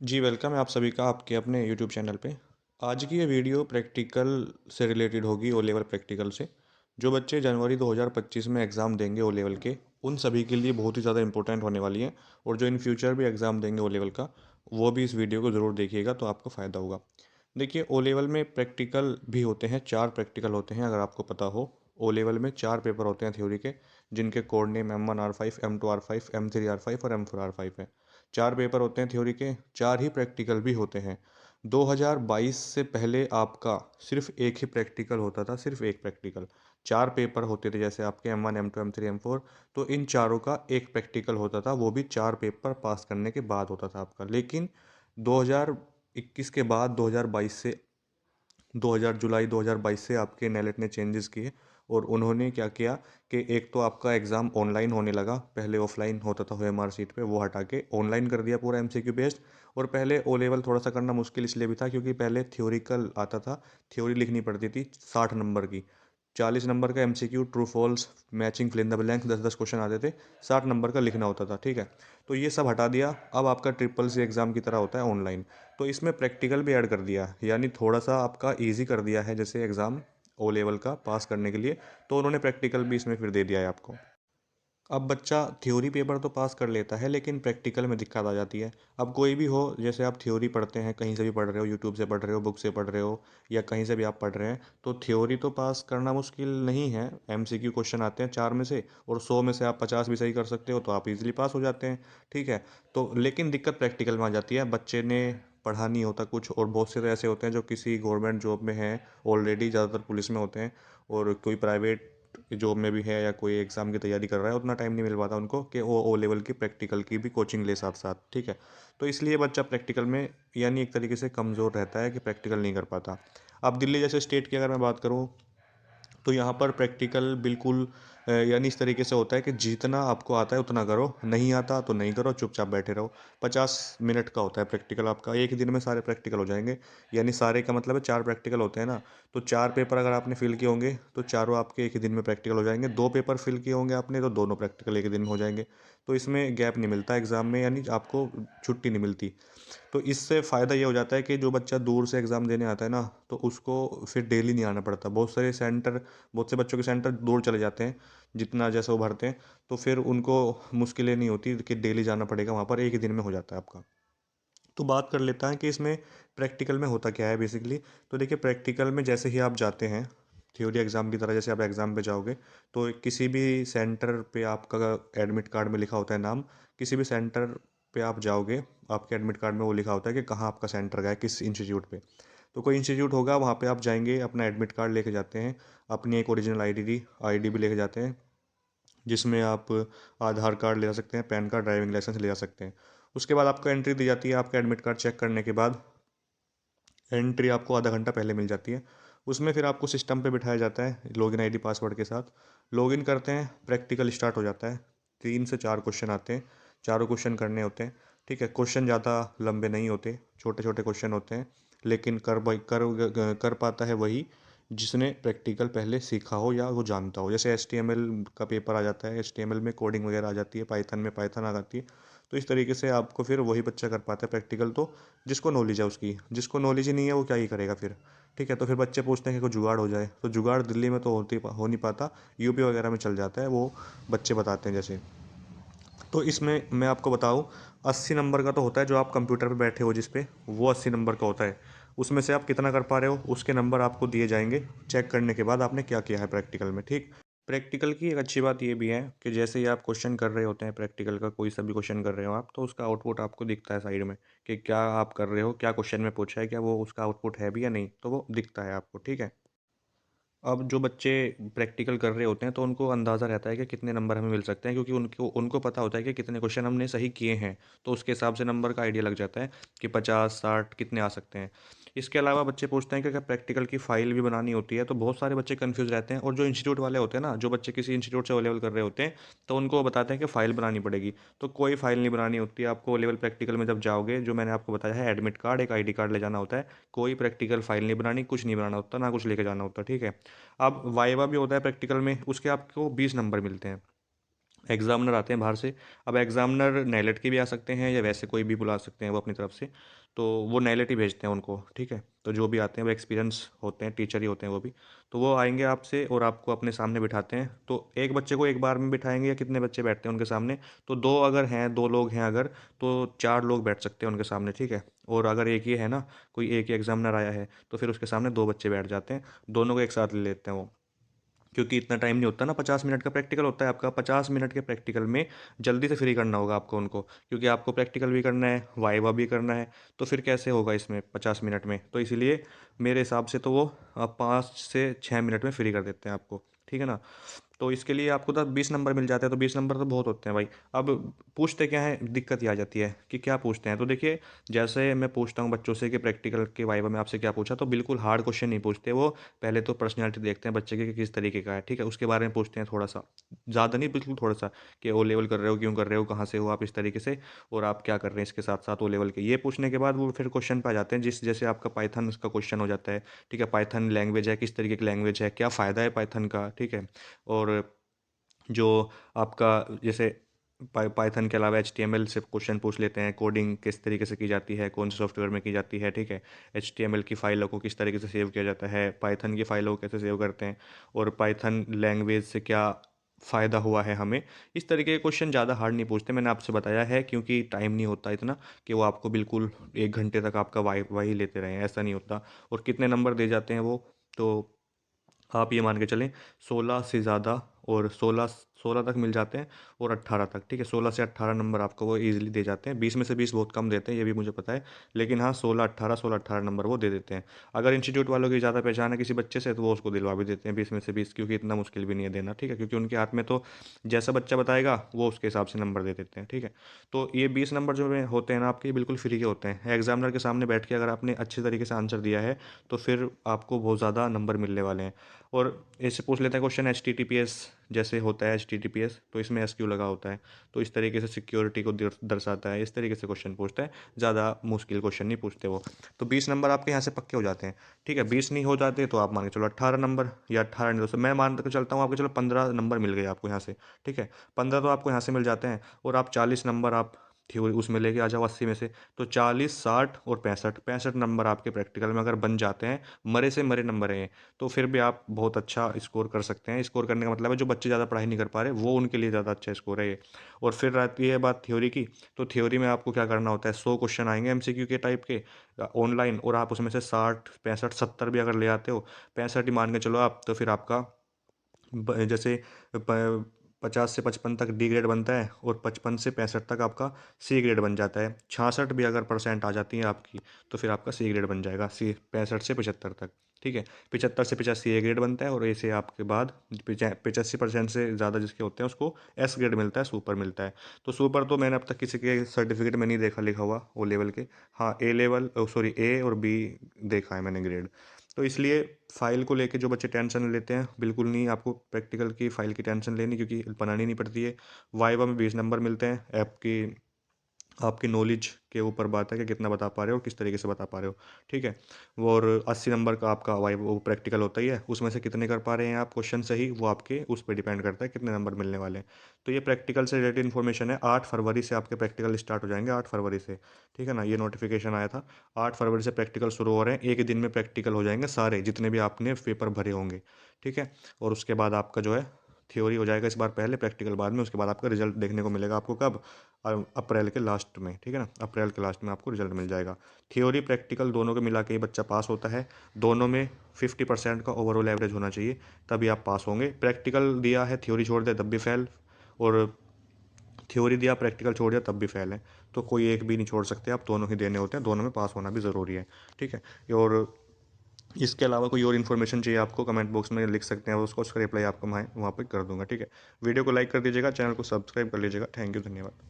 जी, welcome है आप सभी का आपके अपने यूट्यूब चैनल पे। आज की ये वीडियो प्रैक्टिकल से रिलेटेड होगी, ओ लेवल प्रैक्टिकल से। जो बच्चे जनवरी 2025 में एग्ज़ाम देंगे ओ लेवल के, उन सभी के लिए बहुत ही ज़्यादा इंपॉर्टेंट होने वाली है। और जो इन फ्यूचर भी एग्ज़ाम देंगे ओ लेवल का, वो भी इस वीडियो को ज़रूर देखिएगा तो आपको फ़ायदा होगा। देखिए, ओ लेवल में प्रैक्टिकल भी होते हैं, 4 प्रैक्टिकल होते हैं, अगर आपको पता हो। ओ लेवल में 4 पेपर होते हैं थ्योरी के, जिनके code name M1R5, M2R5, M3R5 और M4R5 है। 4 पेपर होते हैं थ्योरी के, 4 ही प्रैक्टिकल भी होते हैं। 2022 से पहले आपका सिर्फ एक ही प्रैक्टिकल होता था, सिर्फ एक प्रैक्टिकल। 4 पेपर होते थे, जैसे आपके M1, M2, M3, M4। तो इन चारों का एक प्रैक्टिकल होता था, वो भी 4 पेपर पास करने के बाद होता था आपका। लेकिन 2021 के बाद 2022 से 2000 जुलाई 2022 से आपके नेलेट ने चेंजेस किए। और उन्होंने क्या किया कि एक तो आपका एग्ज़ाम ऑनलाइन होने लगा, पहले ऑफलाइन होता था OMR सीट पे, वो हटा के ऑनलाइन कर दिया पूरा MCQ बेस्ड। और पहले ओ लेवल थोड़ा सा करना मुश्किल इसलिए भी था क्योंकि पहले थ्योरिकल आता था, थ्योरी लिखनी पड़ती थी 60 नंबर की। 40 नंबर का MCQ, true false, matching, fill in the blank, 10-10 question आते थे। 60 नंबर का लिखना होता था, ठीक है। तो ये सब हटा दिया, अब आपका ट्रिपल सी एग्ज़ाम की तरह होता है ऑनलाइन। तो इसमें प्रैक्टिकल भी ऐड कर दिया, यानी थोड़ा सा आपका इजी कर दिया है, जैसे एग्ज़ाम ओ लेवल का पास करने के लिए। तो उन्होंने प्रैक्टिकल भी इसमें फिर दे दिया है आपको। अब बच्चा थ्योरी पेपर तो पास कर लेता है, लेकिन प्रैक्टिकल में दिक्कत आ जाती है। अब कोई भी हो, जैसे आप थ्योरी पढ़ते हैं, कहीं से भी पढ़ रहे हो, यूट्यूब से पढ़ रहे हो, बुक से पढ़ रहे हो, या कहीं से भी आप पढ़ रहे हैं, तो थ्योरी तो पास करना मुश्किल नहीं है। MCQ क्वेश्चन आते हैं 4 में से, और 100 में से आप 50 भी सही कर सकते हो तो आप इजीली पास हो जाते हैं, ठीक है। तो लेकिन दिक्कत प्रैक्टिकल में आ जाती है, बच्चे ने पढ़ा नहीं होता कुछ। और बहुत से तो ऐसे होते हैं जो किसी गवर्नमेंट जॉब में हैं ऑलरेडी, ज़्यादातर पुलिस में होते हैं, और कोई प्राइवेट जॉब में भी है, या कोई एग्ज़ाम की तैयारी कर रहा है, उतना टाइम नहीं मिल पाता उनको कि वो ओ लेवल की प्रैक्टिकल की भी कोचिंग ले साथ साथ, ठीक है। तो इसलिए बच्चा प्रैक्टिकल में यानी एक तरीके से कमज़ोर रहता है कि प्रैक्टिकल नहीं कर पाता। अब दिल्ली जैसे स्टेट की अगर मैं बात करूँ, तो यहाँ पर प्रैक्टिकल बिल्कुल यानी इस तरीके से होता है कि जितना आपको आता है उतना करो, नहीं आता तो नहीं करो, चुपचाप बैठे रहो। 50 मिनट का होता है प्रैक्टिकल आपका, एक ही दिन में सारे प्रैक्टिकल हो जाएंगे। यानी सारे का मतलब है 4 प्रैक्टिकल होते हैं ना। तो 4 पेपर अगर आपने फिल किए होंगे तो चारों आपके एक ही दिन में प्रैक्टिकल हो जाएंगे। 2 पेपर फिल किए होंगे आपने तो दोनों प्रैक्टिकल एक ही दिन में हो जाएंगे। तो इसमें गैप नहीं मिलता एग्ज़ाम में, यानी आपको छुट्टी नहीं मिलती। तो इससे फ़ायदा ये हो जाता है कि जो बच्चा दूर से एग्ज़ाम देने आता है ना, तो उसको फिर डेली नहीं आना पड़ता। बहुत से बच्चों के सेंटर दूर चले जाते हैं, जितना जैसे वो भरते हैं। तो फिर उनको मुश्किलें नहीं होती कि डेली जाना पड़ेगा वहाँ पर, एक ही दिन में हो जाता है आपका। तो बात कर लेता है कि इसमें प्रैक्टिकल में होता क्या है बेसिकली। तो देखिए, प्रैक्टिकल में जैसे ही आप जाते हैं, थ्योरी एग्ज़ाम की तरह जैसे आप एग्ज़ाम पे जाओगे, तो किसी भी सेंटर पे आपका एडमिट कार्ड में लिखा होता है नाम। किसी भी सेंटर पे आप जाओगे, आपके एडमिट कार्ड में वो लिखा होता है कि कहाँ आपका सेंटर गया है, किस इंस्टीट्यूट पे। तो कोई इंस्टीट्यूट होगा, वहाँ पे आप जाएंगे, अपना एडमिट कार्ड लेके जाते हैं, अपनी एक ओरिजिनल आईडी भी लेके जाते हैं, जिसमें आप आधार कार्ड ले जा सकते हैं, पैन कार्ड, ड्राइविंग लाइसेंस ले जा सकते हैं। उसके बाद आपको एंट्री दी जाती है, आपका एडमिट कार्ड चेक करने के बाद एंट्री आपको आधा घंटा पहले मिल जाती है। उसमें फिर आपको सिस्टम पे बिठाया जाता है लॉगिन आईडी पासवर्ड के साथ। लॉगिन करते हैं, प्रैक्टिकल स्टार्ट हो जाता है। 3 से 4 क्वेश्चन आते हैं, चारों क्वेश्चन करने होते हैं, ठीक है। क्वेश्चन ज़्यादा लंबे नहीं होते, छोटे छोटे क्वेश्चन होते हैं। लेकिन कर पाता है वही जिसने प्रैक्टिकल पहले सीखा हो या वो जानता हो। जैसे HTML का पेपर आ जाता है, HTML में कोडिंग वगैरह आ जाती है, पाइथन में पाइथन आ जाती है। तो इस तरीके से आपको फिर वही बच्चा कर पाता है प्रैक्टिकल, तो जिसको नॉलेज है उसकी। जिसको नॉलेज ही नहीं है वो क्या ही करेगा फिर, ठीक है। तो फिर बच्चे पूछते हैं कि कोई जुगाड़ हो जाए, तो जुगाड़ दिल्ली में तो हो नहीं पाता, यूपी वगैरह में चल जाता है, वो बच्चे बताते हैं जैसे। तो इसमें मैं आपको बताऊँ, 80 नंबर का तो होता है, जो आप कंप्यूटर पे बैठे हो जिस पे, वो 80 नंबर का होता है। उसमें से आप कितना कर पा रहे हो उसके नंबर आपको दिए जाएंगे, चेक करने के बाद आपने क्या किया है प्रैक्टिकल में, ठीक। प्रैक्टिकल की एक अच्छी बात ये भी है कि जैसे ही आप क्वेश्चन कर रहे होते हैं प्रैक्टिकल का, कोई सा भी क्वेश्चन कर रहे हो आप, तो उसका आउटपुट आपको दिखता है साइड में कि क्या आप कर रहे हो, क्या क्वेश्चन में पूछा है, क्या वो उसका आउटपुट है भी या नहीं, तो वो दिखता है आपको, ठीक है। अब जो बच्चे प्रैक्टिकल कर रहे होते हैं तो उनको अंदाज़ा रहता है कि कितने नंबर हमें मिल सकते हैं, क्योंकि उनको उनको पता होता है कि कितने क्वेश्चन हमने सही किए हैं। तो उसके हिसाब से नंबर का आइडिया लग जाता है कि 50 60 कितने आ सकते हैं। इसके अलावा बच्चे पूछते हैं कि अगर प्रैक्टिकल की फ़ाइल भी बनानी होती है, तो बहुत सारे बच्चे कन्फ्यूज़ रहते हैं। और जो इंस्टीट्यूट वाले होते हैं ना, जो बच्चे किसी इंस्टीट्यूट से ओ लेवल कर रहे होते हैं, तो उनको वो बताते हैं कि फ़ाइल बनानी पड़ेगी। तो कोई फ़ाइल नहीं बनानी होती है आपको। ओ लेवल प्रैक्टिकल में जब जाओगे, जो मैंने आपको बताया है, एडमिट कार्ड, एक आईडी कार्ड ले जाना होता है। कोई प्रैक्टिकल फ़ाइल नहीं बनानी, कुछ नहीं बनाना होता, ना कुछ लेके जाना होता, ठीक है। अब वाइवा भी होता है प्रैक्टिकल में, उसके आपको 20 नंबर मिलते हैं। एग्ज़ामिनर आते हैं बाहर से। अब एग्ज़ामिनर नेलेट के भी आ सकते हैं या वैसे कोई भी बुला सकते हैं वो अपनी तरफ से, तो वो नेलेट ही भेजते हैं उनको, ठीक है। तो जो भी आते हैं वो एक्सपीरियंस होते हैं, टीचर ही होते हैं वो भी। तो वो आएंगे आपसे और आपको अपने सामने बिठाते हैं। तो एक बच्चे को एक बार में बिठाएंगे या कितने बच्चे बैठते हैं उनके सामने, तो दो अगर हैं, दो लोग हैं अगर, तो चार लोग बैठ सकते हैं उनके सामने, ठीक है। और अगर एक ही है ना, कोई एक ही एग्ज़ामिनर आया है, तो फिर उसके सामने दो बच्चे बैठ जाते हैं, दोनों को एक साथ ले लेते हैं वो। क्योंकि इतना टाइम नहीं होता ना, 50 मिनट का प्रैक्टिकल होता है आपका। 50 मिनट के प्रैक्टिकल में जल्दी से फ्री करना होगा आपको उनको, क्योंकि आपको प्रैक्टिकल भी करना है, वाइवा भी करना है। तो फिर कैसे होगा इसमें 50 मिनट में? तो इसलिए मेरे हिसाब से तो वो 5 से 6 मिनट में फ्री कर देते हैं आपको, ठीक है ना। तो इसके लिए आपको तो 20 नंबर मिल जाते हैं, तो 20 नंबर तो बहुत होते हैं भाई। अब पूछते क्या है, दिक्कत ये आ जाती है कि क्या पूछते हैं। तो देखिए, जैसे मैं पूछता हूँ बच्चों से कि प्रैक्टिकल के वाइवा में आपसे क्या पूछा, तो बिल्कुल हार्ड क्वेश्चन नहीं पूछते वो। पहले तो पर्सनैलिटी देखते हैं बच्चे की कि किस तरीके का है, ठीक है। उसके बारे में पूछते हैं थोड़ा सा, ज़्यादा नहीं, बिल्कुल थोड़ा सा, कि ओ लेवल कर रहे हो, क्यों कर रहे हो, कहाँ से हो आप, इस तरीके से। और आप क्या कर रहे हैं इसके साथ साथ ओ लेवल के। ये पूछने के बाद वो फिर क्वेश्चन पे आ जाते हैं, जिस जैसे आपका पाइथन उसका क्वेश्चन हो जाता है, ठीक है। पाइथन लैंग्वेज है, किस तरीके की लैंग्वेज है, क्या फ़ायदा है पाइथन का, ठीक है। और जो आपका जैसे पाइथन के अलावा एचटीएमएल से क्वेश्चन पूछ लेते हैं, कोडिंग किस तरीके से की जाती है, कौन से सॉफ्टवेयर में की जाती है, ठीक है। एचटीएमएल की फ़ाइलों को किस तरीके से सेव किया जाता है, पाइथन की फ़ाइलों को कैसे सेव करते हैं, और पाइथन लैंग्वेज से क्या फ़ायदा हुआ है हमें। इस तरीके के क्वेश्चन ज़्यादा हार्ड नहीं पूछते, मैंने आपसे बताया है, क्योंकि टाइम नहीं होता इतना कि वो आपको बिल्कुल 1 घंटे तक आपका वही लेते रहें, ऐसा नहीं होता। और कितने नंबर दे जाते हैं वो, तो आप ये मान के चलें 16 से ज़्यादा, और 16 16 तक मिल जाते हैं, और 18 तक, ठीक है। 16 से 18 नंबर आपको वो ईज़िली दे जाते हैं। 20 में से 20 बहुत कम देते हैं, ये भी मुझे पता है। लेकिन हाँ, 16 18 नंबर वो दे देते हैं। अगर इंस्टीट्यूट वालों की ज़्यादा पहचान है किसी बच्चे से, तो वो उसको दिलवा भी देते हैं 20 में से 20, क्योंकि इतना मुश्किल भी नहीं है देना, ठीक है। क्योंकि उनके हाथ में तो जैसा बच्चा बताएगा वो उसके हिसाब से नंबर दे देते हैं, ठीक है। तो ये 20 नंबर जो होते हैं ना आपके, बिल्कुल फ्री के होते हैं। एग्जामिनर के सामने बैठ के अगर आपने अच्छे तरीके से आंसर दिया है, तो फिर आपको बहुत ज़्यादा नंबर मिलने वाले हैं। और इससे पूछ लेते हैं क्वेश्चन, HTTPS जैसे होता है, HTTPS तो इसमें SQ लगा होता है, तो इस तरीके से सिक्योरिटी को दर्शाता है। इस तरीके से क्वेश्चन पूछता है, ज़्यादा मुश्किल क्वेश्चन नहीं पूछते वो। तो 20 नंबर आपके यहाँ से पक्के हो जाते हैं, ठीक है। 20 नहीं हो जाते तो आप मान के चलो 18 नंबर, या 18 नहीं, तो मैं मान के चलता हूँ आपके, चलो 15 नंबर मिल गए आपको यहाँ से, ठीक है। 15 तो आपको यहाँ से मिल जाते हैं, और आप 40 नंबर आप थ्योरी उसमें लेके आ जाओ 80 में से। तो 40 60 और 65 नंबर आपके प्रैक्टिकल में अगर बन जाते हैं, मरे से मरे नंबर हैं, तो फिर भी आप बहुत अच्छा स्कोर कर सकते हैं। स्कोर करने का मतलब है जो बच्चे ज़्यादा पढ़ाई नहीं कर पा रहे, वो उनके लिए ज़्यादा अच्छा स्कोर है ये। और फिर रहती है बात थ्योरी की। तो थ्योरी में आपको क्या करना होता है, 100 क्वेश्चन आएंगे MCQ के टाइप के ऑनलाइन, और आप उसमें से 60 65 70 भी अगर ले आते हो, 65 ही मान के चलो आप, तो फिर आपका जैसे 50 से 55 तक D ग्रेड बनता है, और 55 से 65 तक आपका C ग्रेड बन जाता है। 66 भी अगर परसेंट आ जाती है आपकी, तो फिर आपका C ग्रेड बन जाएगा, C 65 से 75 तक, ठीक है। 75 से 85 A ग्रेड बनता है, और ऐसे आपके बाद 85% से ज़्यादा जिसके होते हैं उसको S ग्रेड मिलता है, सुपर मिलता है। तो सुपर तो मैंने अब तक किसी के सर्टिफिकेट में नहीं देखा लिखा हुआ ओ लेवल के। हाँ, A लेवल, सॉरी, A और B देखा है मैंने ग्रेड। तो इसलिए फ़ाइल को लेके जो बच्चे टेंशन लेते हैं, बिल्कुल नहीं आपको प्रैक्टिकल की फ़ाइल की टेंशन लेनी, क्योंकि बनानी नहीं पड़ती है। वाइवा में 20 नंबर मिलते हैं। आपकी आपकी नॉलेज के ऊपर बात है कि कितना बता पा रहे हो और किस तरीके से बता पा रहे हो, ठीक है। और 80 नंबर का आपका वाइव वो प्रैक्टिकल होता ही है, उसमें से कितने कर पा रहे हैं आप क्वेश्चन सही, वो आपके उस पर डिपेंड करता है कितने नंबर मिलने वाले हैं। तो ये प्रैक्टिकल से रिलेटेड इन्फॉर्मेशन है। 8 फरवरी से आपके प्रैक्टिकल स्टार्ट हो जाएंगे, 8 फरवरी से, ठीक है ना। ये नोटिफिकेशन आया था, 8 फरवरी से प्रैक्टिकल शुरू हो रहे हैं। एक दिन में प्रैक्टिकल हो जाएंगे सारे, जितने भी आपने पेपर भरे होंगे, ठीक है। और उसके बाद आपका जो है थ्योरी हो जाएगा इस बार पहले, प्रैक्टिकल बाद में। उसके बाद आपका रिजल्ट देखने को मिलेगा आपको कब, अप्रैल के लास्ट में, ठीक है ना। अप्रैल के लास्ट में आपको रिजल्ट मिल जाएगा। थ्योरी प्रैक्टिकल दोनों को मिला के ही बच्चा पास होता है। दोनों में 50% का ओवरऑल एवरेज होना चाहिए, तभी आप पास होंगे। प्रैक्टिकल दिया है, थ्योरी छोड़ दिया तब भी फेल, और थ्योरी दिया प्रैक्टिकल छोड़ दिया तब भी फेल है। तो कोई एक भी नहीं छोड़ सकते आप, दोनों ही देने होते हैं, दोनों में पास होना भी ज़रूरी है, ठीक है। और इसके अलावा कोई और इन्फॉर्मेशन चाहिए आपको, कमेंट बॉक्स में लिख सकते हैं, उसको उसका रिप्लाई आपको मैं वहाँ पे कर दूंगा, ठीक है। वीडियो को लाइक कर दीजिएगा, चैनल को सब्सक्राइब कर लीजिएगा। थैंक यू, धन्यवाद।